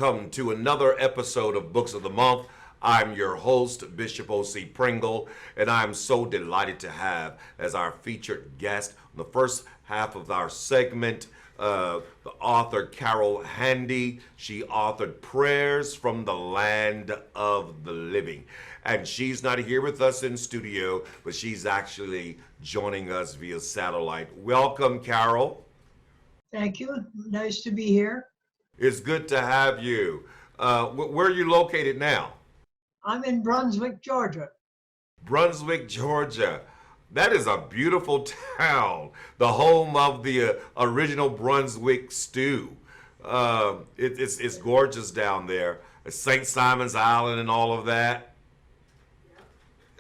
welcome to another episode of Books of the Month. I'm your host, Bishop O.C Pringle, and I'm so delighted to have as our featured guest on the first half of our segment, the author Carol Handy. She authored Prayers from the Land of the Living. And she's not here with us in studio, but she's actually joining us via satellite. Welcome, Carol. Thank you. Nice to be here. It's good to have you. Where are you located now? I'm in Brunswick, Georgia. Brunswick, Georgia. That is a beautiful town, the home of the original Brunswick stew. It's gorgeous down there. St. Simon's Island and all of that.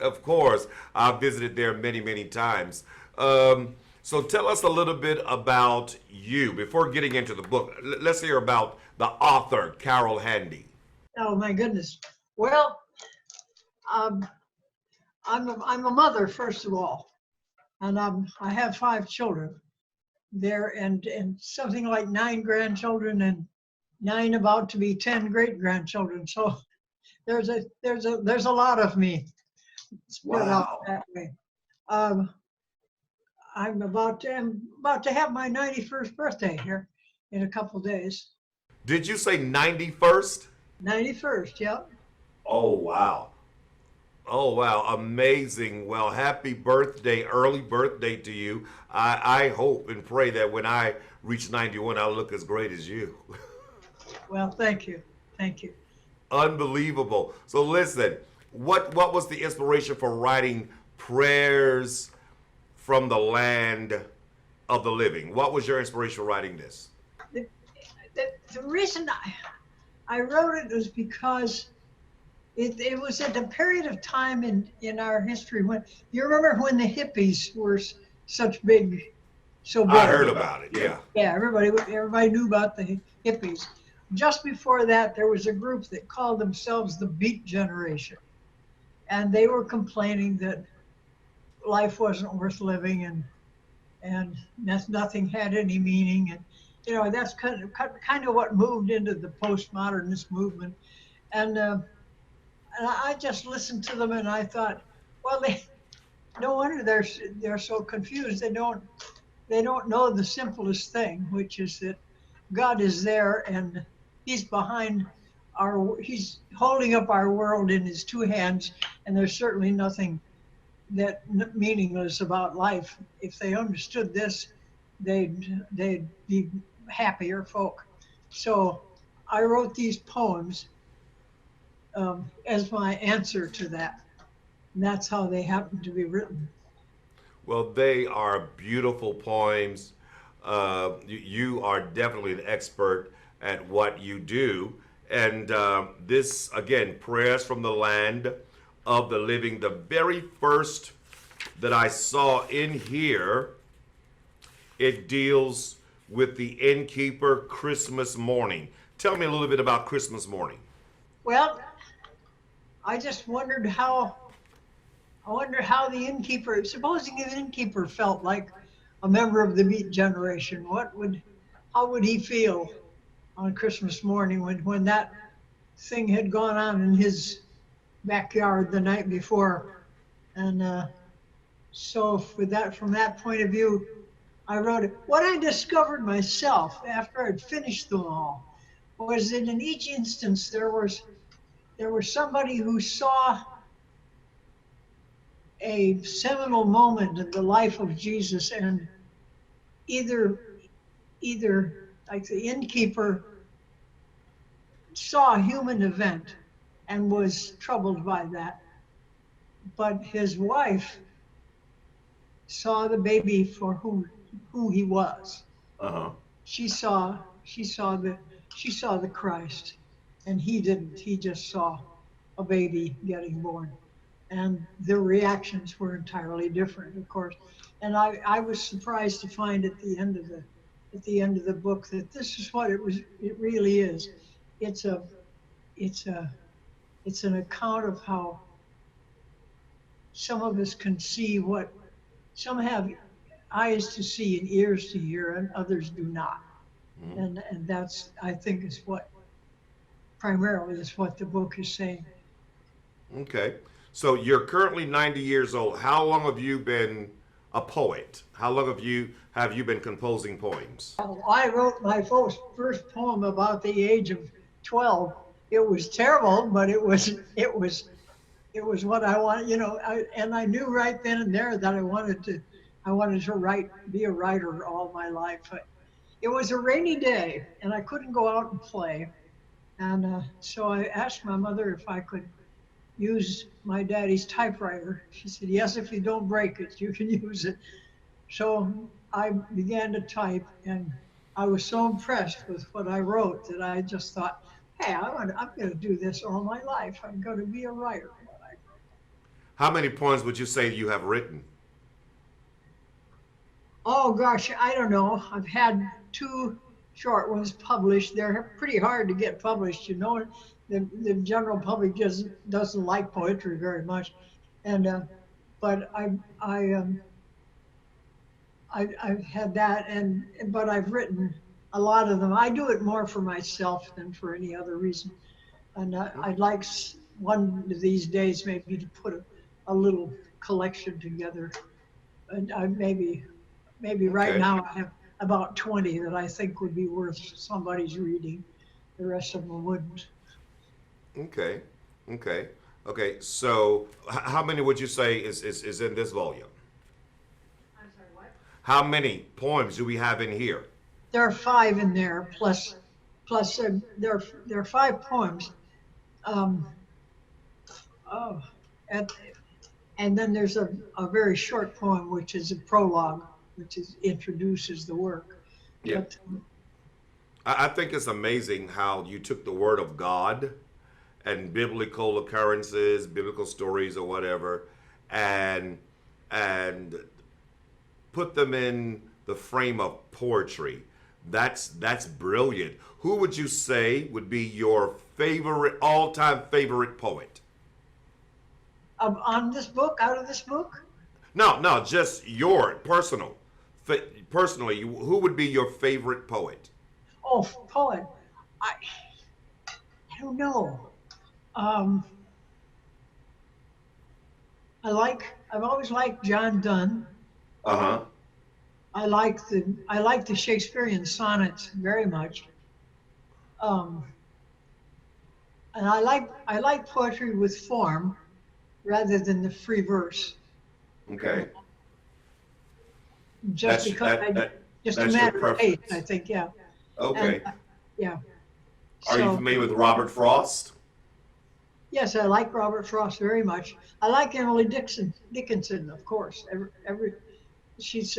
Of course, I've visited there many, many times. So tell us a little bit about you before getting into the book. Let's hear about the author, Carol Handy. Oh my goodness. Well, I'm a mother first of all, and I have 5 children there, and something like 9 grandchildren and 9 about to be 10 great grandchildren. So there's a lot of me spread out that way. I'm about to have my 91st birthday here in a couple of days. Did you say 91st? 91st, yep. Oh, wow. Oh, wow. Amazing. Well, happy birthday, early birthday to you. I hope and pray that when I reach 91, I'll look as great as you. Well, thank you. Thank you. Unbelievable. So listen, what was the inspiration for writing Prayers from the Land of the Living? What was your inspiration for writing this? The reason I wrote it was because it was at a period of time in our history when, you remember when the hippies were so big. I heard about it, yeah. Yeah, everybody knew about the hippies. Just before that, there was a group that called themselves the Beat Generation. And they were complaining that life wasn't worth living and nothing had any meaning. And, you know, that's kind of what moved into the postmodernist movement. And I just listened to them and I thought, well, no wonder they're so confused. They don't know the simplest thing, which is that God is there and he's he's holding up our world in his 2 hands, and there's certainly nothing that meaningless about life. If they understood this, they'd be happier folk. So I wrote these poems as my answer to that. And that's how they happen to be written. Well, they are beautiful poems. You are definitely an expert at what you do. And this, again, Prayers from the Land of the Living, the very first that I saw in here, it deals with the innkeeper Christmas morning. Tell me a little bit about Christmas morning. Well, I just wondered how the innkeeper, supposing an innkeeper felt like a member of the Beat Generation, how would he feel on Christmas morning when that thing had gone on in his backyard the night before? And so from that point of view, I wrote it. What I discovered myself after I'd finished them all was that in each instance there was somebody who saw a seminal moment in the life of Jesus, and either like the innkeeper saw a human event and was troubled by that, but his wife saw the baby for who he was. Uh-huh. She saw the Christ, and he didn't. He just saw a baby getting born. And their reactions were entirely different, of course. And I was surprised to find at the end of the book that this is what it really is. It's an account of how some of us can see what some have eyes to see and ears to hear, and others do not. Mm-hmm. And that's, I think, is what primarily is what the book is saying. Okay. So you're currently 90 years old. How long have you been a poet? How long have you been composing poems? I wrote my first poem about the age of 12. It was terrible, but it was what I wanted, and I knew right then and there that I wanted to be a writer all my life. It was a rainy day, and I couldn't go out and play, and so I asked my mother if I could use my daddy's typewriter. She said, "Yes, if you don't break it, you can use it." So I began to type, and I was so impressed with what I wrote that I just thought, "Hey, I'm going to do this all my life. I'm going to be a writer." How many poems would you say you have written? Oh gosh, I don't know. I've had two short ones published. They're pretty hard to get published, you know. The general public just doesn't like poetry very much, and but I've had that, but I've written a lot of them. I do it more for myself than for any other reason, and I'd like one of these days maybe to put a little collection together, and maybe right Okay. now I have about 20 that I think would be worth somebody's reading. The rest of them wouldn't. Okay. Okay. Okay. So how many would you say is in this volume? I'm sorry, what? How many poems do we have in here? There are 5 in there, plus there are 5 poems. Um, oh, and then there's a very short poem, which is a prologue, which introduces the work. Yeah. But I think it's amazing how you took the word of God and biblical occurrences, biblical stories or whatever, and put them in the frame of poetry. That's brilliant. Who would you say would be your favorite, all-time favorite poet? on this book, out of this book, No, just your personal. Personally, who would be your favorite poet? oh, poet, I I don't know. Um, I've always liked John Donne. Uh-huh. I like the Shakespearean sonnets very much. Um, and I like poetry with form rather than the free verse. Okay. Just That's because just a that's your matter of taste, I preference. think, yeah. Okay. And yeah. Are you So familiar with Robert Frost? yes, I like Robert Frost very much. I like Emily Dickinson, of course. She's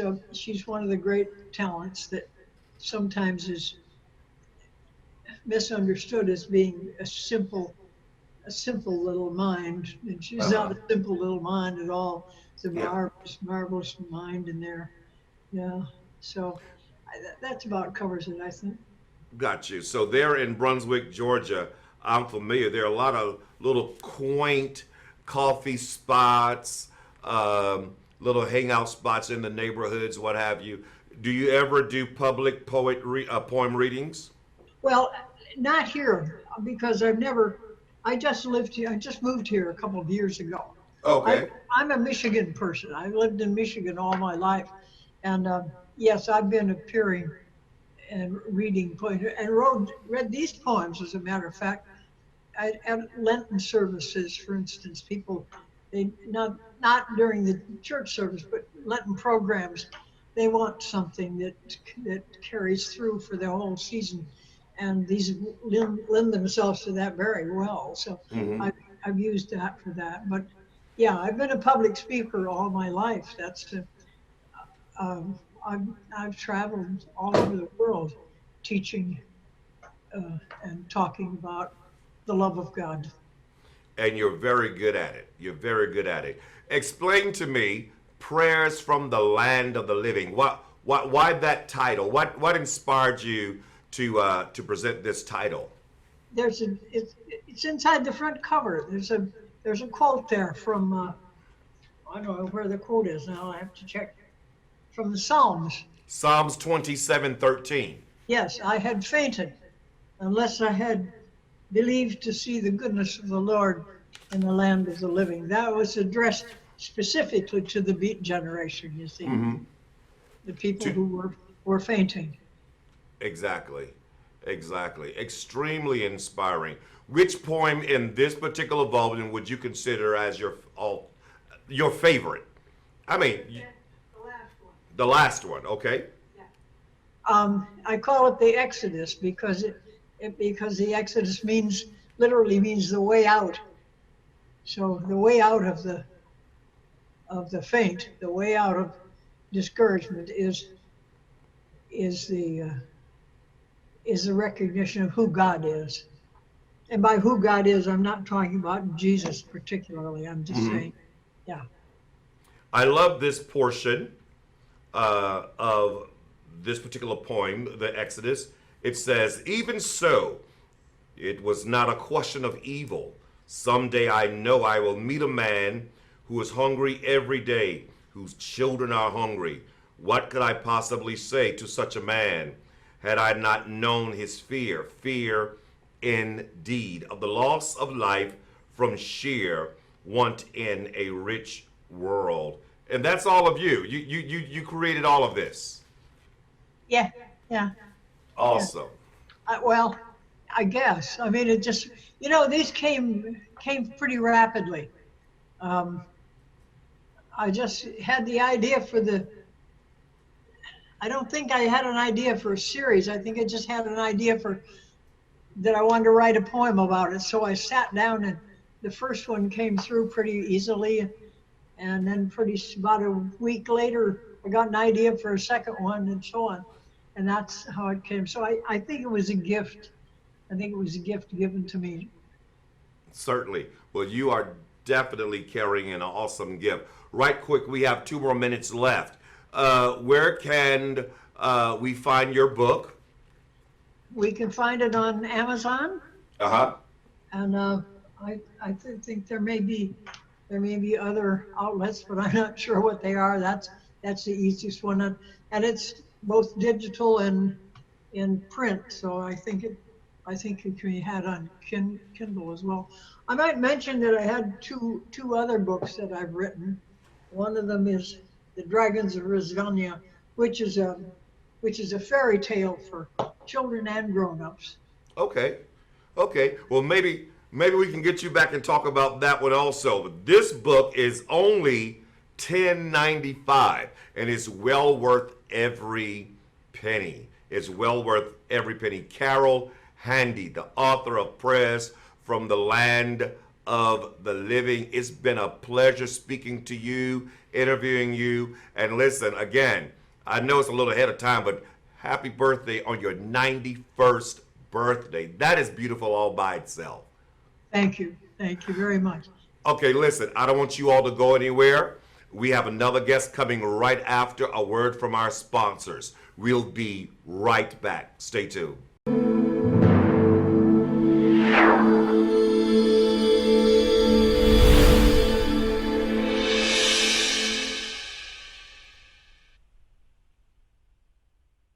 one of the great talents that sometimes is misunderstood as being a simple little mind, and she's not Uh-huh. a simple little mind at all. It's a Yeah. marvelous mind in there. Yeah. So that's about covers it, I think. Got you. So there in Brunswick, Georgia, I'm familiar. There are a lot of little quaint coffee spots, little hangout spots in the neighborhoods, what have you. Do you ever do public poem readings? Well, not here because I just lived here. I just moved here a couple of years ago. I, Okay. I'm a Michigan person. I've lived in Michigan all my life. And yes, I've been appearing and reading poetry and read these poems, as a matter of fact, at Lenten services, for instance. People, they not during the church service, but Lenten programs, they want something that carries through for the whole season, and these lend themselves to that very well. So Hmm. I've used that for that. But yeah, I've been a public speaker all my life. I've traveled all over the world teaching and talking about the love of God. And you're very good at it. You're very good at it. Explain to me Prayers from the Land of the Living. Why that title? What inspired you to present this title? It's inside the front cover. There's a quote there from I don't know where the quote is now. I have to check. From the Psalms. Psalms 27:13. Yes, I had fainted unless I had believed to see the goodness of the Lord in the land of the living. That was addressed specifically to the beat generation, you see, the people who were fainting. Exactly. Exactly. Extremely inspiring. Which poem in this particular volume would you consider as your favorite? I mean, The last one. the last one, okay? I call it the Exodus because because the Exodus literally means the way out. So the way out of the faint, the way out of discouragement is the recognition of who God is. And by who God is, I'm not talking about Jesus particularly. I'm just saying, yeah. I love this portion of this particular poem, the Exodus. It says, "Even so, it was not a question of evil. Someday I know I will meet a man who is hungry every day, whose children are hungry. What could I possibly say to such a man had I not known his fear? Fear indeed of the loss of life from sheer want in a rich world." And that's all of you. You created all of this. Yeah, yeah. Awesome. Well, I guess. I mean, it just, these came pretty rapidly. I just had the idea I don't think I had an idea for a series. I think I just had an idea that I wanted to write a poem about it. So I sat down and the first one came through pretty easily. And then about a week later, I got an idea for a second one and so on. And that's how it came. So I think it was a gift. I think it was a gift given to me. Certainly. Well, you are definitely carrying an awesome gift. Right quick, we have 2 more minutes left. Where can we find your book? We can find it on Amazon. Uh-huh. And I think there may be other outlets, but I'm not sure what they are. That's the easiest one. And it's both digital and in print. So I think it can be had on Kindle as well. I might mention that I had two other books that I've written. One of them is The Dragons of Rizvania, which is a fairy tale for children and grown-ups. Okay. Well, maybe we can get you back and talk about that one also. But this book is only $10.95, and it's well worth every penny. It's well worth every penny. Carol Handy, the author of Prayers from the Land of the Living. It's been a pleasure speaking to you, interviewing you. And listen, again, I know it's a little ahead of time, but happy birthday on your 91st birthday. That is beautiful all by itself. Thank you. Thank you very much. Okay, listen, I don't want you all to go anywhere. We have another guest coming right after a word from our sponsors. We'll be right back. Stay tuned.